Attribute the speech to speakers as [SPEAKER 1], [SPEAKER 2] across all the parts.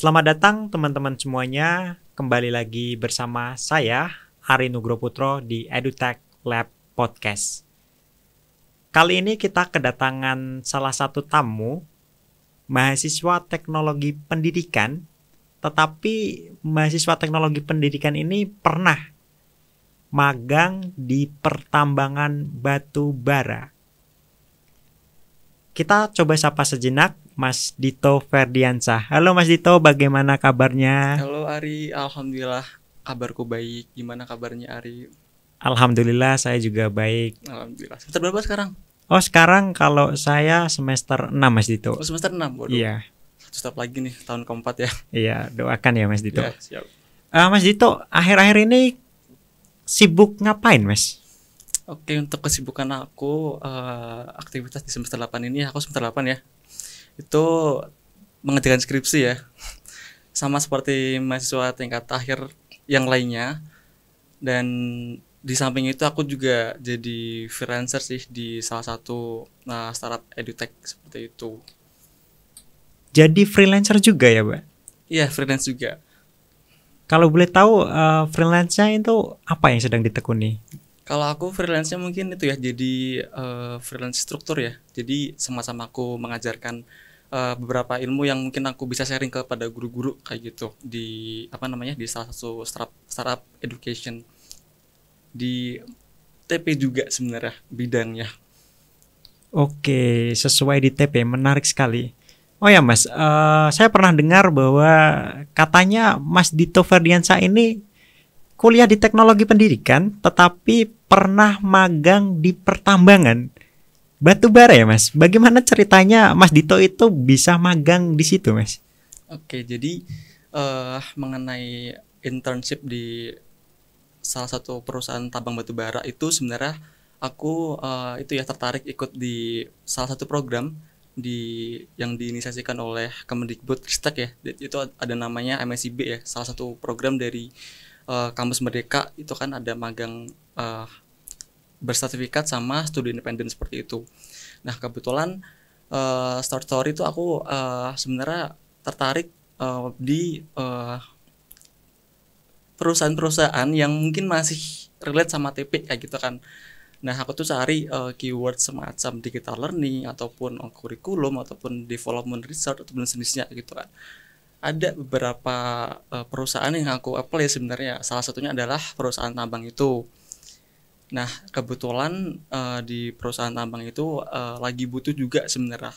[SPEAKER 1] Selamat datang teman-teman semuanya, kembali lagi bersama saya, Ari Nugroputro di EduTech Lab Podcast. Kali ini kita kedatangan salah satu tamu, mahasiswa teknologi pendidikan, tetapi mahasiswa teknologi pendidikan ini pernah magang di pertambangan batu bara. Kita coba sapa sejenak Mas Dito Ferdiansah. Halo Mas Dito, bagaimana kabarnya?
[SPEAKER 2] Halo Ari, alhamdulillah kabarku baik. Gimana kabarnya Ari?
[SPEAKER 1] Alhamdulillah saya juga baik.
[SPEAKER 2] Alhamdulillah. Semester berapa sekarang?
[SPEAKER 1] Oh, sekarang kalau saya semester 6 Mas Dito.
[SPEAKER 2] Oh, semester 6. Waduh.
[SPEAKER 1] Iya.
[SPEAKER 2] Satu step lagi nih, tahun keempat ya.
[SPEAKER 1] Iya, doakan ya Mas Dito.
[SPEAKER 2] Ya, siap.
[SPEAKER 1] Mas Dito, akhir-akhir ini sibuk ngapain Mas?
[SPEAKER 2] Oke, untuk kesibukan aku, aktivitas di semester 8 ini, aku semester 8 ya. Itu mengerjakan skripsi ya. Sama seperti mahasiswa tingkat akhir yang lainnya. Dan di samping itu aku juga jadi freelancer sih di salah satu startup edutech seperti itu.
[SPEAKER 1] Jadi freelancer juga ya, Pak?
[SPEAKER 2] Iya, freelance juga.
[SPEAKER 1] Kalau boleh tahu freelance-nya itu apa yang sedang ditekuni?
[SPEAKER 2] Kalau aku freelance-nya mungkin itu ya, jadi freelance struktur ya. Jadi sama-sama aku mengajarkan beberapa ilmu yang mungkin aku bisa sharing kepada guru-guru kayak gitu di di salah satu startup education di TP juga sebenarnya bidangnya.
[SPEAKER 1] Oke, sesuai di TP, menarik sekali. Oh ya Mas, saya pernah dengar bahwa katanya Mas Dito Ferdiansah ini kuliah di teknologi pendidikan, tetapi pernah magang di pertambangan batu bara ya Mas. Bagaimana ceritanya Mas Dito itu bisa magang di situ Mas?
[SPEAKER 2] Oke, jadi mengenai internship di salah satu perusahaan tambang batu bara itu sebenarnya aku itu ya tertarik ikut di salah satu program yang diinisiasikan oleh Kemendikbud-Ristek ya. Itu ada namanya MSIB ya, salah satu program dari Kampus Merdeka. Itu kan ada magang bersertifikat sama studi independen seperti itu. Nah kebetulan start story itu aku sebenarnya tertarik di perusahaan-perusahaan yang mungkin masih relate sama TP kayak gitu kan. Nah aku tuh cari keyword semacam digital learning ataupun kurikulum ataupun development research ataupun sejenisnya gitu kan. Ada beberapa perusahaan yang aku apply sebenarnya. Salah satunya adalah perusahaan tambang itu. Nah kebetulan di perusahaan tambang itu lagi butuh juga sebenarnya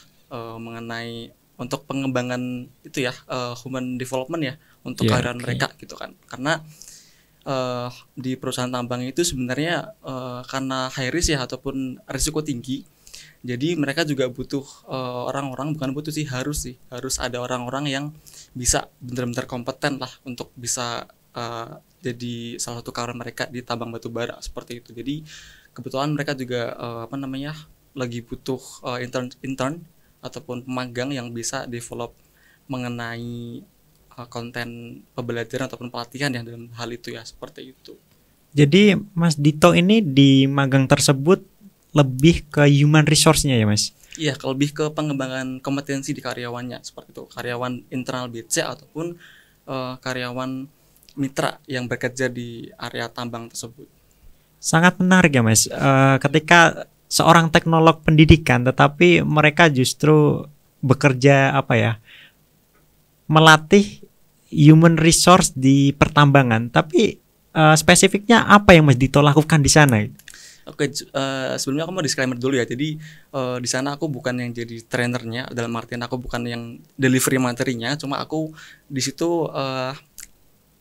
[SPEAKER 2] mengenai untuk pengembangan itu ya human development ya untuk kehadiran mereka gitu kan. Karena di perusahaan tambang itu sebenarnya karena high risk ya ataupun risiko tinggi, jadi mereka juga butuh orang-orang, bukan butuh sih, harus ada orang-orang yang bisa benar-benar kompeten lah untuk bisa jadi salah satu karyawan mereka di tambang batu bara seperti itu. Jadi kebetulan mereka juga lagi butuh intern ataupun pemagang yang bisa develop mengenai konten pembelajaran ataupun pelatihan ya dalam hal itu ya, seperti itu.
[SPEAKER 1] Jadi Mas Dito ini di magang tersebut lebih ke human resource-nya ya Mas?
[SPEAKER 2] Iya, lebih ke pengembangan kompetensi di karyawannya seperti itu. Karyawan internal BC ataupun karyawan mitra yang bekerja di area tambang tersebut.
[SPEAKER 1] Sangat menarik ya Mas. Ketika seorang teknolog pendidikan tetapi mereka justru bekerja melatih human resource di pertambangan. Tapi spesifiknya apa yang Mas Dito lakukan di sana?
[SPEAKER 2] Oke, sebelumnya aku mau disclaimer dulu ya. Jadi di sana aku bukan yang jadi trainernya, dalam artian aku bukan yang delivery materinya, cuma aku di situ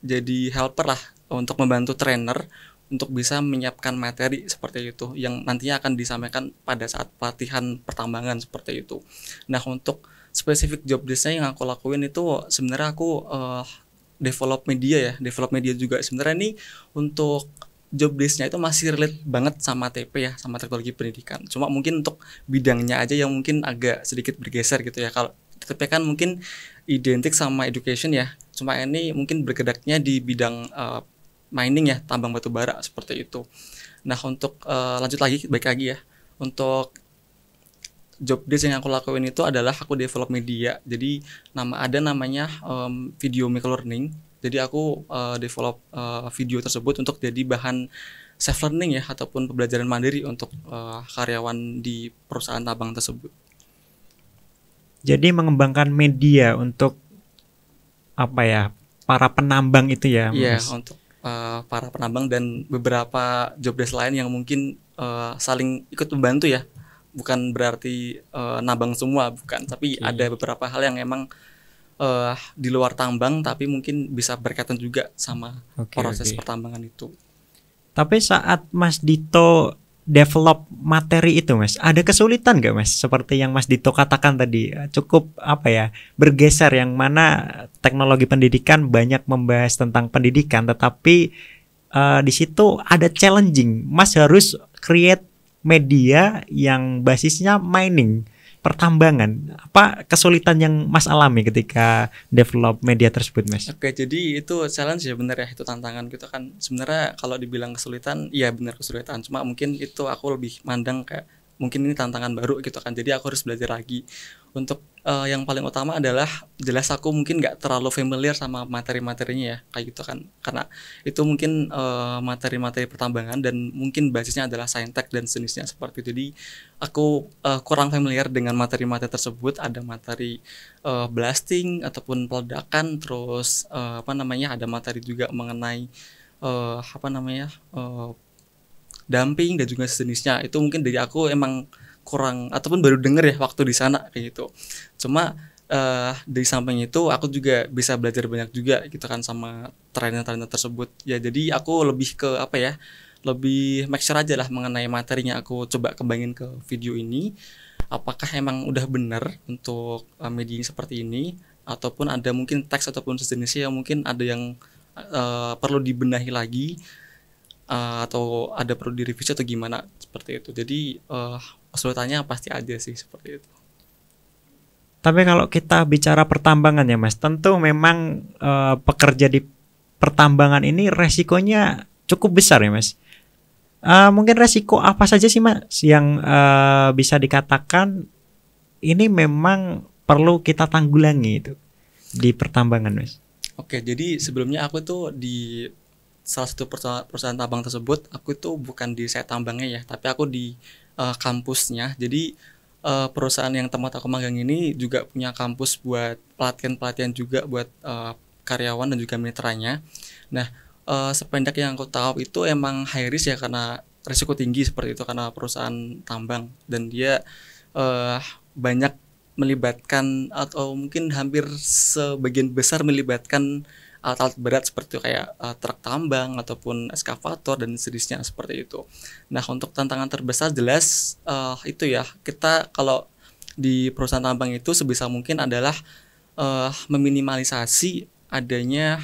[SPEAKER 2] jadi helper lah untuk membantu trainer untuk bisa menyiapkan materi seperti itu yang nantinya akan disampaikan pada saat pelatihan pertambangan seperti itu. Nah untuk spesifik job desk-nya yang aku lakuin itu sebenarnya aku develop media juga. Sebenarnya ini untuk job desk-nya itu masih relate banget sama TP ya, sama teknologi pendidikan. Cuma mungkin untuk bidangnya aja yang mungkin agak sedikit bergeser gitu ya. Kalau TP kan mungkin identik sama education ya. Cuma ini mungkin bergeraknya di bidang mining ya, tambang batu bara seperti itu. Nah untuk lanjut lagi, baik lagi ya. Untuk job desk yang aku lakuin itu adalah aku develop media. Jadi namanya video microlearning. Jadi aku develop video tersebut untuk jadi bahan self learning ya ataupun pembelajaran mandiri untuk karyawan di perusahaan tambang tersebut.
[SPEAKER 1] Jadi mengembangkan media untuk apa ya, para penambang itu ya,
[SPEAKER 2] Iya,
[SPEAKER 1] Mas?
[SPEAKER 2] untuk para penambang dan beberapa job desk lain yang mungkin saling ikut membantu ya. Bukan berarti nambang semua, bukan. Tapi
[SPEAKER 1] Oke.
[SPEAKER 2] ada beberapa hal yang emang di luar tambang tapi mungkin bisa berkaitan juga sama
[SPEAKER 1] Oke,
[SPEAKER 2] proses
[SPEAKER 1] oke.
[SPEAKER 2] pertambangan itu.
[SPEAKER 1] Tapi saat Mas Dito develop materi itu, Mas, ada kesulitan nggak, Mas? Seperti yang Mas Dito katakan tadi, cukup apa ya, bergeser, yang mana teknologi pendidikan banyak membahas tentang pendidikan, tetapi di situ ada challenging. Mas harus create media yang basisnya mining, pertambangan. Apa kesulitan yang Mas alami ketika develop media tersebut, Mas?
[SPEAKER 2] Oke, jadi itu challenge ya, bener ya, itu tantangan gitu kan. Sebenarnya kalau dibilang kesulitan, iya bener kesulitan. Cuma mungkin itu aku lebih mandang kayak mungkin ini tantangan baru gitu kan. Jadi aku harus belajar lagi. Untuk yang paling utama adalah jelas aku mungkin nggak terlalu familiar sama materi-materinya ya, kayak gitu kan. Karena itu mungkin materi-materi pertambangan dan mungkin basisnya adalah saintek dan sejenisnya seperti itu. Jadi aku kurang familiar dengan materi-materi tersebut. Ada materi blasting ataupun peledakan, terus ada materi juga mengenai dumping dan juga sejenisnya. Itu mungkin dari aku emang kurang ataupun baru denger ya waktu di sana kayak gitu. Cuma dari samping itu aku juga bisa belajar banyak juga gitu kan sama trainer-trainer tersebut. Ya jadi aku lebih ke lebih make sure aja lah mengenai materinya aku coba kembangin ke video ini. Apakah emang udah benar untuk media seperti ini, ataupun ada mungkin teks ataupun sejenisnya yang mungkin ada yang perlu dibenahi lagi, atau ada perlu direvisi atau gimana seperti itu. Jadi kesulitannya pasti ada sih seperti itu.
[SPEAKER 1] Tapi kalau kita bicara pertambangan ya, Mas, tentu memang pekerja di pertambangan ini resikonya cukup besar ya, Mas. Mungkin resiko apa saja sih, Mas, yang bisa dikatakan ini memang perlu kita tanggulangi itu di pertambangan, Mas?
[SPEAKER 2] Oke, jadi sebelumnya aku tuh di salah satu perusahaan tambang tersebut, aku tuh bukan di site tambangnya ya, tapi aku di kampusnya. Jadi perusahaan yang tempat aku magang ini juga punya kampus buat pelatihan-pelatihan juga buat karyawan dan juga mitranya. Nah, sependek yang aku tahu itu emang high risk ya, karena risiko tinggi seperti itu, karena perusahaan tambang dan dia banyak melibatkan atau mungkin hampir sebagian besar melibatkan alat-alat berat seperti kayak truk tambang ataupun eskavator dan sejenisnya seperti itu. Nah, untuk tantangan terbesar jelas itu ya, kita kalau di perusahaan tambang itu sebisa mungkin adalah meminimalisasi adanya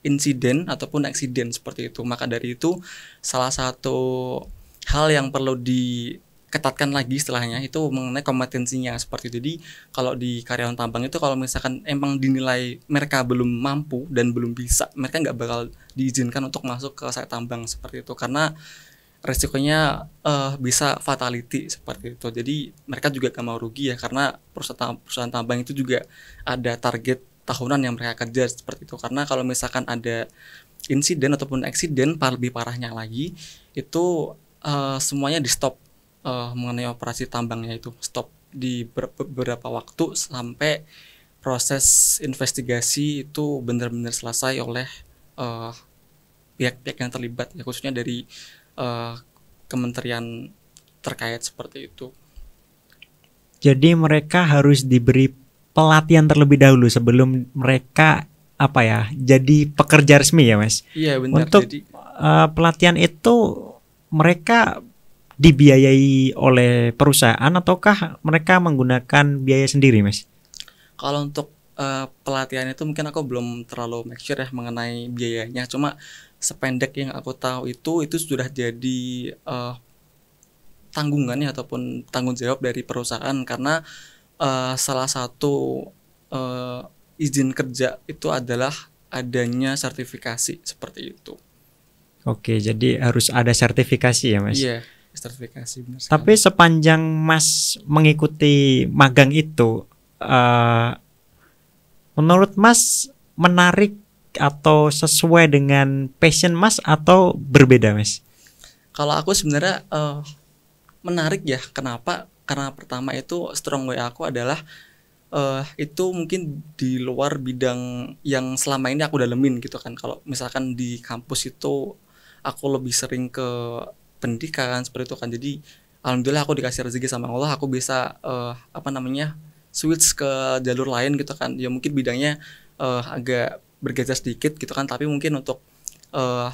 [SPEAKER 2] insiden ataupun eksiden seperti itu. Maka dari itu salah satu hal yang perlu diketatkan lagi istilahnya itu mengenai kompetensinya seperti itu. Jadi kalau di karyawan tambang itu kalau misalkan emang dinilai mereka belum mampu dan belum bisa, mereka nggak bakal diizinkan untuk masuk ke site tambang seperti itu, karena resikonya bisa fatality seperti itu. Jadi mereka juga gak mau rugi ya, karena perusahaan tambang itu juga ada target tahunan yang mereka kejar seperti itu. Karena kalau misalkan ada insiden ataupun eksiden lebih parahnya lagi, itu semuanya di stop, mengenai operasi tambangnya itu stop di beberapa waktu sampai proses investigasi itu benar-benar selesai oleh pihak-pihak yang terlibat ya, khususnya dari kementerian terkait seperti itu.
[SPEAKER 1] Jadi mereka harus diberi pelatihan terlebih dahulu sebelum mereka jadi pekerja resmi ya, Mas.
[SPEAKER 2] Iya benar.
[SPEAKER 1] Untuk
[SPEAKER 2] Jadi
[SPEAKER 1] pelatihan itu mereka dibiayai oleh perusahaan ataukah mereka menggunakan biaya sendiri, Mas?
[SPEAKER 2] kalau untuk pelatihan itu mungkin aku belum terlalu make sure ya mengenai biayanya. Cuma sependek yang aku tahu itu sudah jadi tanggungan ya ataupun tanggung jawab dari perusahaan, karena salah satu izin kerja itu adalah adanya sertifikasi seperti itu.
[SPEAKER 1] Oke, jadi harus ada sertifikasi ya, Mas.
[SPEAKER 2] Iya. sertifikasi benar
[SPEAKER 1] Tapi
[SPEAKER 2] sekali.
[SPEAKER 1] sepanjang Mas mengikuti magang itu, menurut Mas menarik atau sesuai dengan passion Mas atau berbeda, Mas?
[SPEAKER 2] Kalau aku sebenarnya menarik ya. Kenapa? Karena pertama itu strong way aku adalah itu mungkin di luar bidang yang selama ini aku dalemin gitu kan. Kalau misalkan di kampus itu aku lebih sering ke pendidikan seperti itu kan. Jadi alhamdulillah aku dikasih rezeki sama Allah, aku bisa apa namanya switch ke jalur lain gitu kan. Ya mungkin bidangnya agak bergeser sedikit gitu kan, tapi mungkin untuk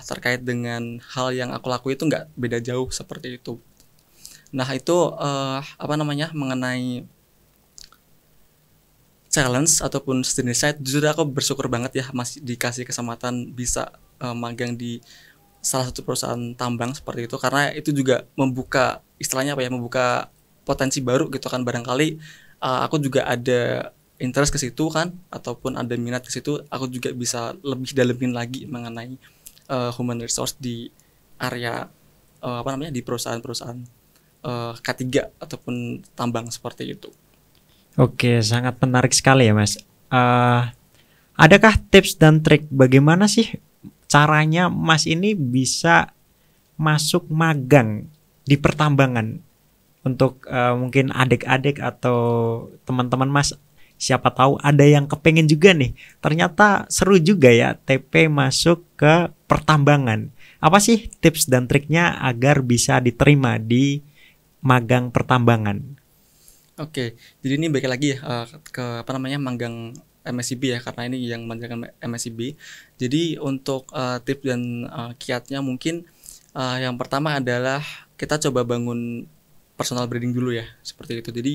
[SPEAKER 2] terkait dengan hal yang aku lakuin itu nggak beda jauh seperti itu. Nah itu apa namanya mengenai challenge ataupun sejenisnya, jujur aku bersyukur banget ya masih dikasih kesempatan bisa magang di salah satu perusahaan tambang seperti itu, karena itu juga membuka istilahnya apa ya, membuka potensi baru gitu kan. Barangkali aku juga ada interest ke situ kan, ataupun ada minat ke situ, aku juga bisa lebih dalemin lagi mengenai human resource di area apa namanya di perusahaan-perusahaan K3 ataupun tambang seperti itu.
[SPEAKER 1] Oke, sangat menarik sekali ya, Mas. Adakah tips dan trik bagaimana sih caranya Mas ini bisa masuk magang di pertambangan untuk mungkin adik-adik atau teman-teman Mas, siapa tahu ada yang kepengen juga nih. Ternyata seru juga ya TP masuk ke pertambangan. Apa sih tips dan triknya agar bisa diterima di magang pertambangan?
[SPEAKER 2] Oke, jadi ini balik lagi ya ke apa namanya magang MSIB ya, karena ini yang magang MSIB. Jadi untuk tips dan kiatnya mungkin yang pertama adalah kita coba bangun personal branding dulu ya, seperti itu. Jadi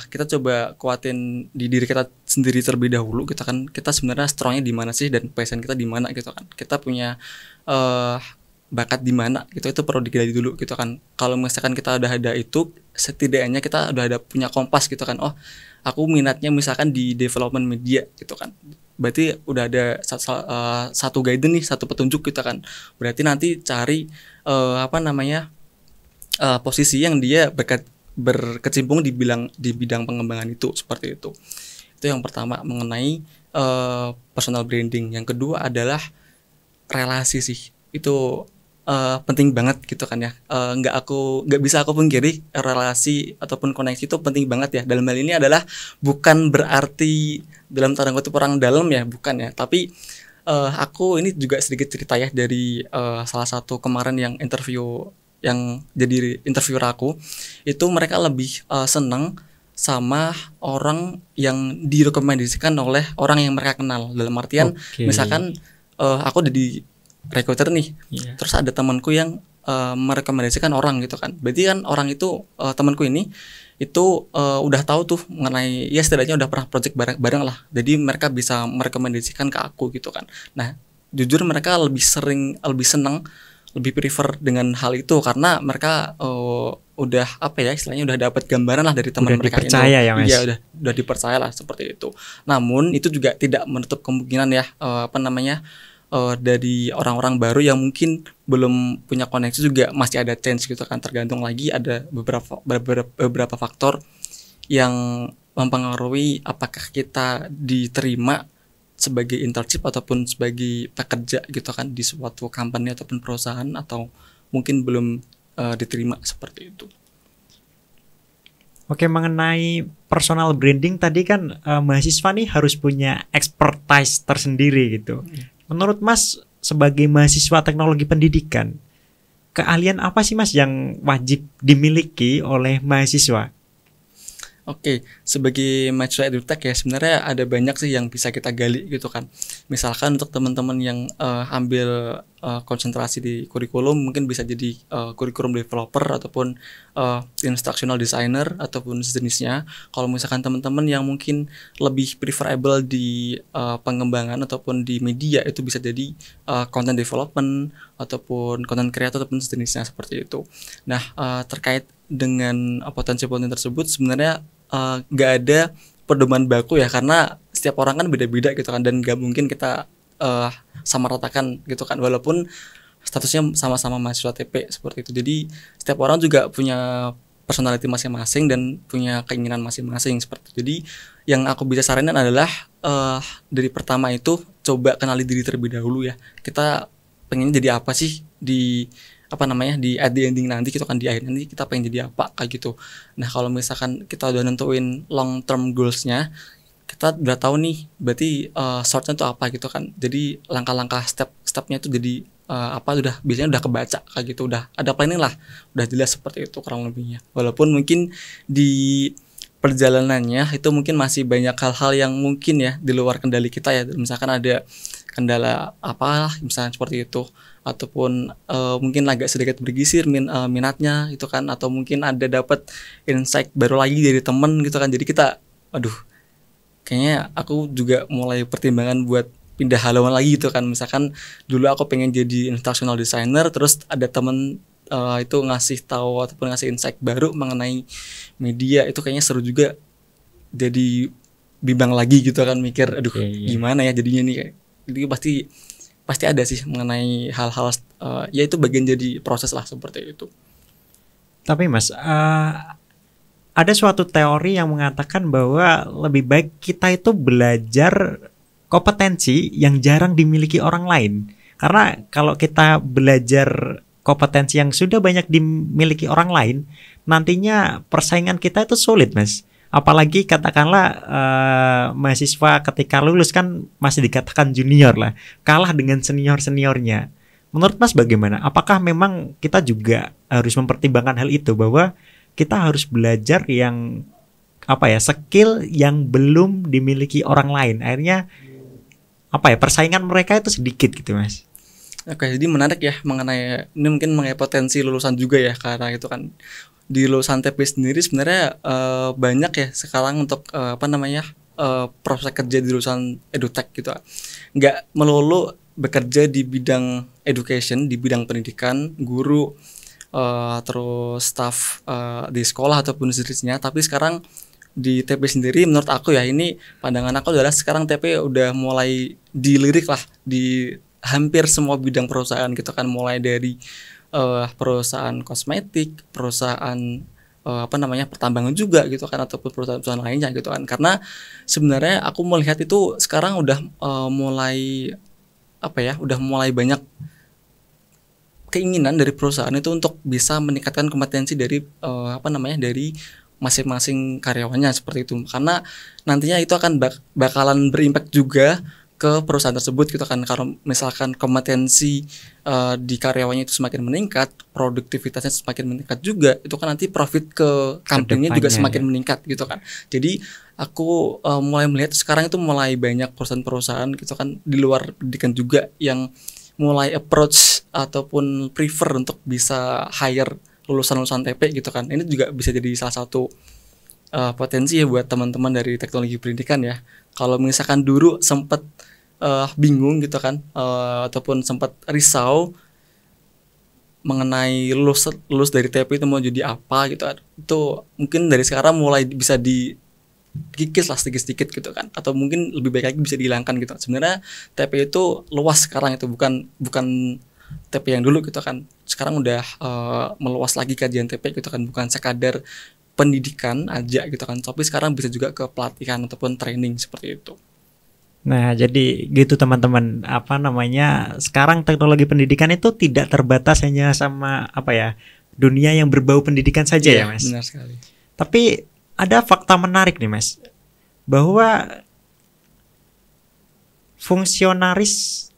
[SPEAKER 2] kita coba kuatin di diri kita sendiri terlebih dahulu. Kita sebenarnya strongnya di mana sih dan passion kita di mana gitu kan. Kita punya bakat di mana gitu, itu perlu digali dulu gitu kan. Kalau misalkan kita udah ada itu, setidaknya kita udah ada punya kompas gitu kan. Oh, aku minatnya misalkan di development media gitu kan. Berarti udah ada satu guide nih, satu petunjuk gitu kan. Berarti nanti cari apa namanya posisi yang dia berkecimpung di bidang pengembangan itu, seperti itu. Itu yang pertama mengenai personal branding. Yang kedua adalah relasi sih. Itu penting banget gitu kan ya. Nggak bisa aku pungkiri, relasi ataupun koneksi itu penting banget ya. Dalam hal ini adalah bukan berarti dalam tanda kutip orang dalam ya, bukan ya. Tapi aku ini juga sedikit cerita ya dari salah satu kemarin yang jadi interviewer aku. Itu mereka lebih senang sama orang yang direkomendasikan oleh orang yang mereka kenal. Dalam artian misalkan aku udah di recruiter nih, terus ada temanku yang merekomendasikan orang gitu kan. Berarti kan orang itu temanku ini itu udah tahu tuh mengenai, ya setidaknya udah pernah project bareng lah. Jadi mereka bisa merekomendasikan ke aku gitu kan. Nah, jujur mereka lebih senang, lebih prefer dengan hal itu karena mereka udah apa ya istilahnya udah dapat gambaran lah dari teman mereka itu.
[SPEAKER 1] Ya, Mas?
[SPEAKER 2] Iya, udah dipercaya lah seperti itu. Namun itu juga tidak menutup kemungkinan ya apa namanya dari orang-orang baru yang mungkin belum punya koneksi juga masih ada chance gitu kan. Tergantung lagi ada beberapa faktor yang mempengaruhi apakah kita diterima sebagai internship ataupun sebagai pekerja gitu kan di suatu company ataupun perusahaan, atau mungkin belum diterima seperti itu.
[SPEAKER 1] Oke, mengenai personal branding tadi kan mahasiswa nih harus punya expertise tersendiri gitu. Menurut Mas sebagai mahasiswa teknologi pendidikan, keahlian apa sih Mas yang wajib dimiliki oleh mahasiswa?
[SPEAKER 2] Oke, sebagai mahasiswa edutech ya sebenarnya ada banyak sih yang bisa kita gali gitu kan. Misalkan untuk teman-teman yang ambil konsentrasi di kurikulum, mungkin bisa jadi kurikulum developer ataupun instructional designer ataupun sejenisnya. Kalau misalkan teman-teman yang mungkin lebih preferable di pengembangan ataupun di media, itu bisa jadi content development ataupun content creator ataupun sejenisnya seperti itu. Nah, terkait dengan potensi-potensi tersebut sebenarnya nggak ada pedoman baku ya, karena setiap orang kan beda-beda gitu kan, dan nggak mungkin kita sama ratakan gitu kan. Walaupun statusnya sama-sama mahasiswa TP seperti itu. Jadi setiap orang juga punya personality masing-masing dan punya keinginan masing-masing seperti itu. Jadi yang aku bisa saranin adalah dari pertama itu coba kenali diri terlebih dahulu ya. Kita pengen jadi apa sih di apa namanya di at the ending nanti, gitu kan, di akhir nanti kita pengen jadi apa kayak gitu. Nah kalau misalkan kita udah nentuin long term goalsnya, kita udah tahu nih berarti shortnya itu apa gitu kan. Jadi langkah-langkah step-stepnya itu jadi apa udah biasanya udah kebaca kayak gitu, udah ada planning lah, udah jelas seperti itu kurang lebihnya. Walaupun mungkin di perjalanannya itu mungkin masih banyak hal-hal yang mungkin ya di luar kendali kita ya, misalkan ada kendala apa misalnya seperti itu, ataupun mungkin agak sedikit bergisir minatnya itu kan, atau mungkin ada dapat insight baru lagi dari temen gitu kan. Jadi kita aduh kayaknya aku juga mulai pertimbangan buat pindah haluan lagi gitu kan. Misalkan dulu aku pengen jadi instructional designer, terus ada temen itu ngasih tahu ataupun ngasih insight baru mengenai media, itu kayaknya seru juga, jadi bimbang lagi gitu kan, mikir aduh gimana ya jadinya nih. Jadi pasti ada sih mengenai hal-hal ya itu bagian jadi proses lah seperti itu.
[SPEAKER 1] Tapi Mas, ada suatu teori yang mengatakan bahwa lebih baik kita itu belajar kompetensi yang jarang dimiliki orang lain. Karena kalau kita belajar kompetensi yang sudah banyak dimiliki orang lain, nantinya persaingan kita itu sulit, Mas. Apalagi katakanlah mahasiswa ketika lulus kan masih dikatakan junior lah, kalah dengan senior-seniornya. Menurut Mas bagaimana? Apakah memang kita juga harus mempertimbangkan hal itu, bahwa kita harus belajar yang apa ya, skill yang belum dimiliki orang lain. Akhirnya apa ya, persaingan mereka itu sedikit gitu, Mas.
[SPEAKER 2] Oke, jadi menarik ya mengenai ini, mungkin mengenai potensi lulusan juga ya, karena itu kan di lulusan TP sendiri sebenarnya banyak ya sekarang untuk prospek kerja di lulusan edutech gitu. Nggak melulu bekerja di bidang education, di bidang pendidikan, guru, terus staff di sekolah ataupun sejenisnya, tapi sekarang di TP sendiri menurut aku ya, ini pandangan aku adalah sekarang TP udah mulai dilirik lah di hampir semua bidang perusahaan gitu kan, mulai dari perusahaan kosmetik, perusahaan pertambangan juga gitu kan, ataupun perusahaan lainnya gitu kan. Karena sebenarnya aku melihat itu sekarang udah mulai udah mulai banyak keinginan dari perusahaan itu untuk bisa meningkatkan kompetensi dari dari masing-masing karyawannya seperti itu. Karena nantinya itu akan bakalan berimpact juga ke perusahaan tersebut gitu kan. Kalau misalkan kompetensi di karyawannya itu semakin meningkat, produktivitasnya semakin meningkat juga, itu kan nanti profit ke company-nya juga semakin meningkat gitu kan. Jadi aku mulai melihat sekarang itu mulai banyak perusahaan-perusahaan gitu kan di luar pendidikan juga yang mulai approach ataupun prefer untuk bisa hire lulusan-lulusan TP gitu kan. Ini juga bisa jadi salah satu potensi ya buat teman-teman dari teknologi pendidikan ya. Kalau misalkan dulu sempat bingung gitu kan, ataupun sempat risau mengenai lulus dari TP itu mau jadi apa gitu kan, itu mungkin dari sekarang mulai bisa dikikis lah sedikit-sedikit gitu kan, atau mungkin lebih baik lagi bisa dihilangkan gitu. Sebenarnya TP itu luas sekarang, itu bukan TP yang dulu gitu kan. Sekarang udah meluas lagi kajian TP gitu kan, bukan sekadar pendidikan aja gitu kan, tapi sekarang bisa juga ke pelatihan ataupun training seperti itu.
[SPEAKER 1] Nah, jadi gitu teman-teman, sekarang teknologi pendidikan itu tidak terbatas hanya sama dunia yang berbau pendidikan saja ya, Mas.
[SPEAKER 2] Benar sekali.
[SPEAKER 1] Tapi ada fakta menarik nih, Mas, bahwa fungsionaris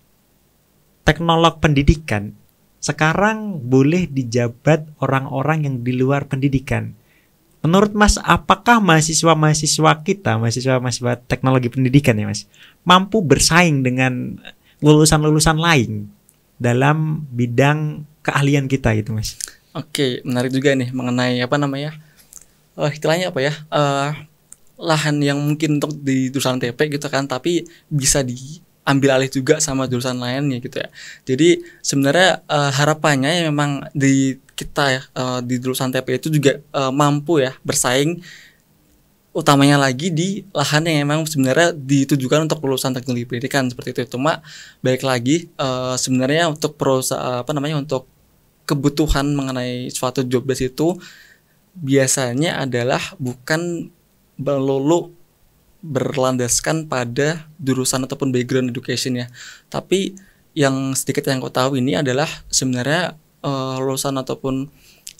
[SPEAKER 1] teknolog pendidikan sekarang boleh dijabat orang-orang yang di luar pendidikan. Menurut Mas, apakah mahasiswa-mahasiswa kita, mahasiswa-mahasiswa teknologi pendidikan ya, Mas, mampu bersaing dengan lulusan-lulusan lain dalam bidang keahlian kita gitu, Mas?
[SPEAKER 2] Oke, menarik juga nih mengenai istilahnya lahan yang mungkin untuk di jurusan TP gitu kan, tapi bisa diambil alih juga sama jurusan lainnya gitu ya. Jadi sebenarnya harapannya ya memang di kita ya di jurusan TP itu juga mampu ya bersaing utamanya lagi di lahan yang memang sebenarnya ditujukan untuk lulusan teknologi pendidikan seperti itu. Cuma baik lagi sebenarnya untuk perusahaan untuk kebutuhan mengenai suatu job desk itu biasanya adalah bukan melulu berlandaskan pada jurusan ataupun background education ya. Tapi yang sedikit yang aku tahu ini adalah sebenarnya lulusan ataupun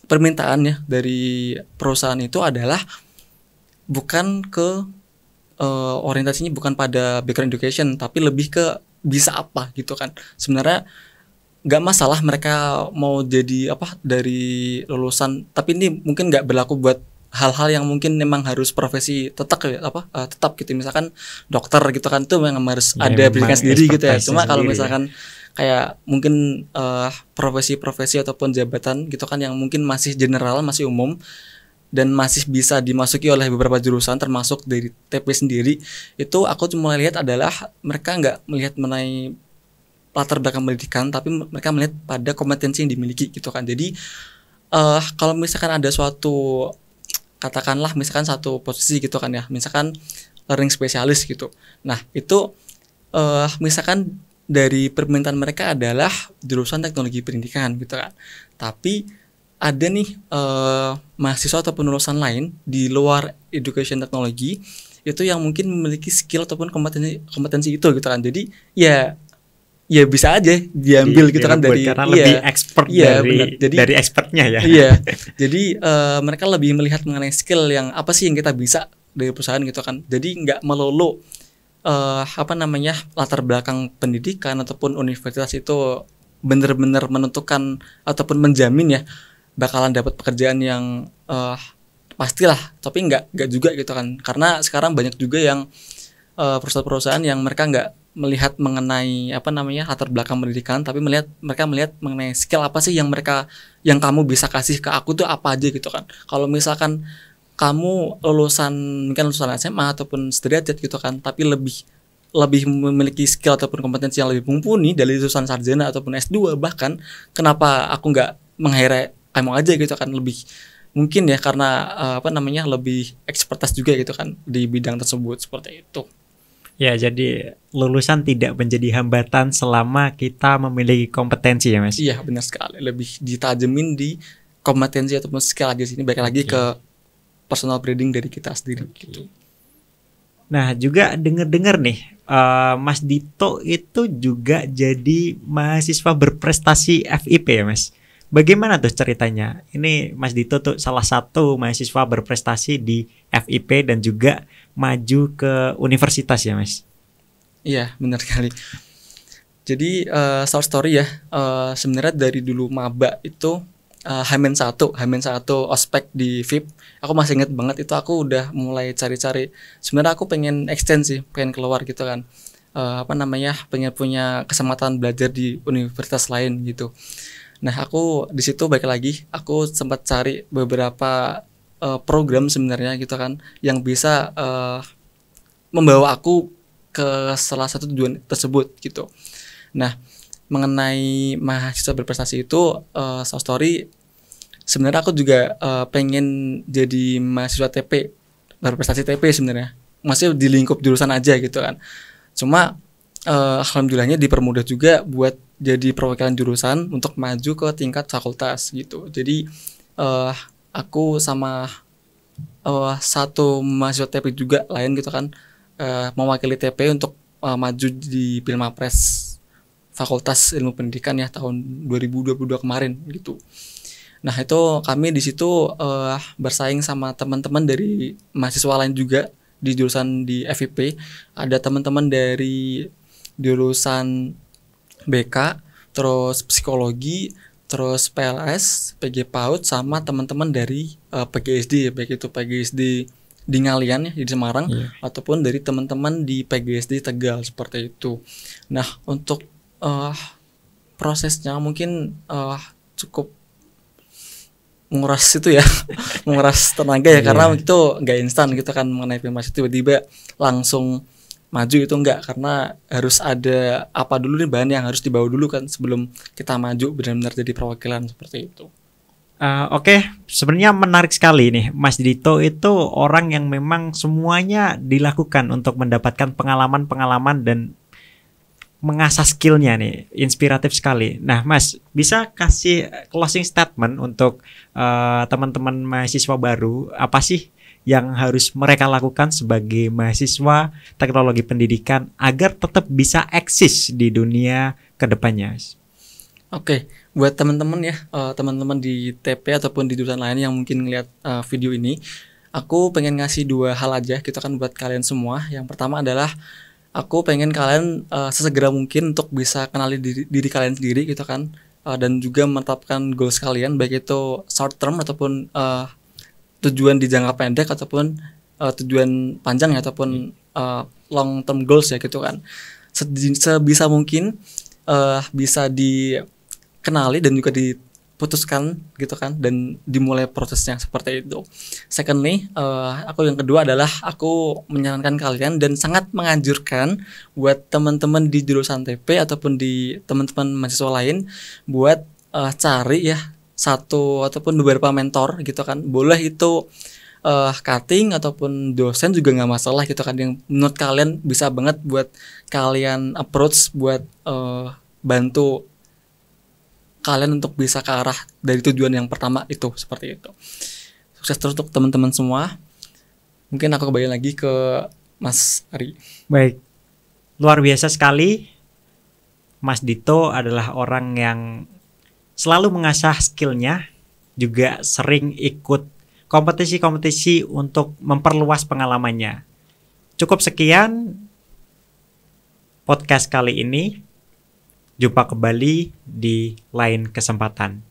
[SPEAKER 2] permintaan ya dari perusahaan itu adalah bukan ke orientasinya bukan pada background education, tapi lebih ke bisa apa gitu kan. Sebenarnya nggak masalah mereka mau jadi apa dari lulusan, tapi ini mungkin nggak berlaku buat hal-hal yang mungkin memang harus profesi tetap gitu, misalkan dokter gitu kan, itu memang harus
[SPEAKER 1] Ya,
[SPEAKER 2] ada pendidikan sendiri gitu ya. Cuma kalau
[SPEAKER 1] sendiri,
[SPEAKER 2] misalkan kayak mungkin profesi-profesi ataupun jabatan gitu kan yang mungkin masih general, masih umum dan masih bisa dimasuki oleh beberapa jurusan termasuk dari TP sendiri, itu aku cuma lihat adalah mereka nggak melihat mengenai latar belakang pendidikan, tapi mereka melihat pada kompetensi yang dimiliki gitu kan. Jadi kalau misalkan ada suatu, katakanlah misalkan satu posisi gitu kan ya, misalkan learning specialist gitu. Nah itu misalkan dari permintaan mereka adalah jurusan teknologi pendidikan gitu kan. Tapi ada nih mahasiswa atau lulusan lain di luar education teknologi itu yang mungkin memiliki skill ataupun kompetensi itu gitu kan. Jadi ya bisa aja diambil gitu kan dari
[SPEAKER 1] karena lebih expert dari expertnya ya.
[SPEAKER 2] Iya. Jadi mereka lebih melihat mengenai skill yang apa sih yang kita bisa dari perusahaan gitu kan. Jadi nggak melulu latar belakang pendidikan ataupun universitas itu benar-benar menentukan ataupun menjamin ya bakalan dapat pekerjaan yang pastilah, tapi nggak juga gitu kan. Karena sekarang banyak juga yang perusahaan-perusahaan yang mereka nggak melihat mengenai latar belakang pendidikan, tapi mereka melihat mengenai skill apa sih yang kamu bisa kasih ke aku tuh apa aja gitu kan. Kalau misalkan kamu lulusan SMA ataupun sederajat gitu kan, tapi lebih memiliki skill ataupun kompetensi yang lebih mumpuni dari lulusan sarjana ataupun S2 bahkan, kenapa aku nggak meng-hire kamu aja gitu kan. Lebih mungkin ya karena lebih expertise juga gitu kan di bidang tersebut, seperti itu.
[SPEAKER 1] Ya, jadi lulusan tidak menjadi hambatan selama kita memiliki kompetensi ya Mas.
[SPEAKER 2] Iya benar sekali, lebih ditajemin di kompetensi ataupun skill aja sini, balik lagi ke personal branding dari kita sendiri gitu.
[SPEAKER 1] Nah juga dengar nih Mas Dito itu juga jadi mahasiswa berprestasi FIP ya Mas. Bagaimana tuh ceritanya? Ini Mas Dito tuh salah satu mahasiswa berprestasi di FIP dan juga maju ke universitas ya Mas.
[SPEAKER 2] Iya benar sekali. Jadi short story ya, sebenarnya dari dulu maba itu H-1 ospek di VIP, aku masih inget banget itu aku udah mulai cari-cari. Sebenarnya aku pengen extend sih, pengen keluar gitu kan. Pengen punya kesempatan belajar di universitas lain gitu. Nah aku di situ balik lagi, aku sempat cari beberapa program sebenarnya gitu kan yang bisa membawa aku ke salah satu tujuan tersebut gitu. Nah mengenai mahasiswa berprestasi itu story, sebenarnya aku juga pengen jadi mahasiswa TP berprestasi TP sebenarnya, masih di lingkup jurusan aja gitu kan. Cuma alhamdulillahnya dipermudah juga buat jadi perwakilan jurusan untuk maju ke tingkat fakultas gitu. Jadi aku sama satu mahasiswa TP juga lain gitu kan mewakili TP untuk maju di Pilmapres Fakultas Ilmu Pendidikan ya tahun 2022 kemarin gitu. Nah itu kami di situ bersaing sama teman-teman dari mahasiswa lain juga di jurusan di FIP. Ada teman-teman dari jurusan BK, terus psikologi, terus PLS, PG PAUD, sama teman-teman dari PGSD, baik itu PGSD di Ngalian ya di Semarang, ataupun dari teman-teman di PGSD Tegal, seperti itu. Nah untuk prosesnya mungkin cukup menguras itu ya menguras tenaga ya, karena itu nggak instan gitu kan. Mengenai Pilmas tiba-tiba langsung maju itu enggak, karena harus ada apa dulu nih bahan yang harus dibawa dulu kan sebelum kita maju benar-benar jadi perwakilan, seperti itu.
[SPEAKER 1] Oke, sebenarnya menarik sekali nih. Mas Dito itu orang yang memang semuanya dilakukan untuk mendapatkan pengalaman-pengalaman dan mengasah skillnya nih. Inspiratif sekali. Nah, Mas, bisa kasih closing statement untuk teman-teman mahasiswa baru. Apa sih yang harus mereka lakukan sebagai mahasiswa teknologi pendidikan agar tetap bisa eksis di dunia kedepannya?
[SPEAKER 2] Oke, buat teman-teman ya, teman-teman di TP ataupun di jurusan lain yang mungkin ngeliat video ini, aku pengen ngasih dua hal aja gitu kan buat kalian semua. Yang pertama adalah aku pengen kalian sesegera mungkin untuk bisa kenali diri kalian sendiri gitu kan, dan juga menetapkan goals kalian, baik itu short term ataupun tujuan di jangka pendek ataupun tujuan panjang ya, ataupun long term goals ya gitu kan. Sebisa mungkin bisa dikenali dan juga diputuskan gitu kan, dan dimulai prosesnya seperti itu. Secondly, aku yang kedua adalah aku menyarankan kalian dan sangat menganjurkan buat teman-teman di jurusan TP ataupun di teman-teman mahasiswa lain buat cari ya satu ataupun beberapa mentor gitu kan. Boleh itu cutting ataupun dosen juga nggak masalah gitu kan, yang menurut kalian bisa banget buat kalian approach buat bantu kalian untuk bisa ke arah dari tujuan yang pertama itu, seperti itu. Sukses terus untuk teman-teman semua. Mungkin aku kembali lagi ke Mas Ari.
[SPEAKER 1] Baik, luar biasa sekali. Mas Dito adalah orang yang selalu mengasah skillnya, juga sering ikut kompetisi-kompetisi untuk memperluas pengalamannya. Cukup sekian podcast kali ini. Jumpa kembali di lain kesempatan.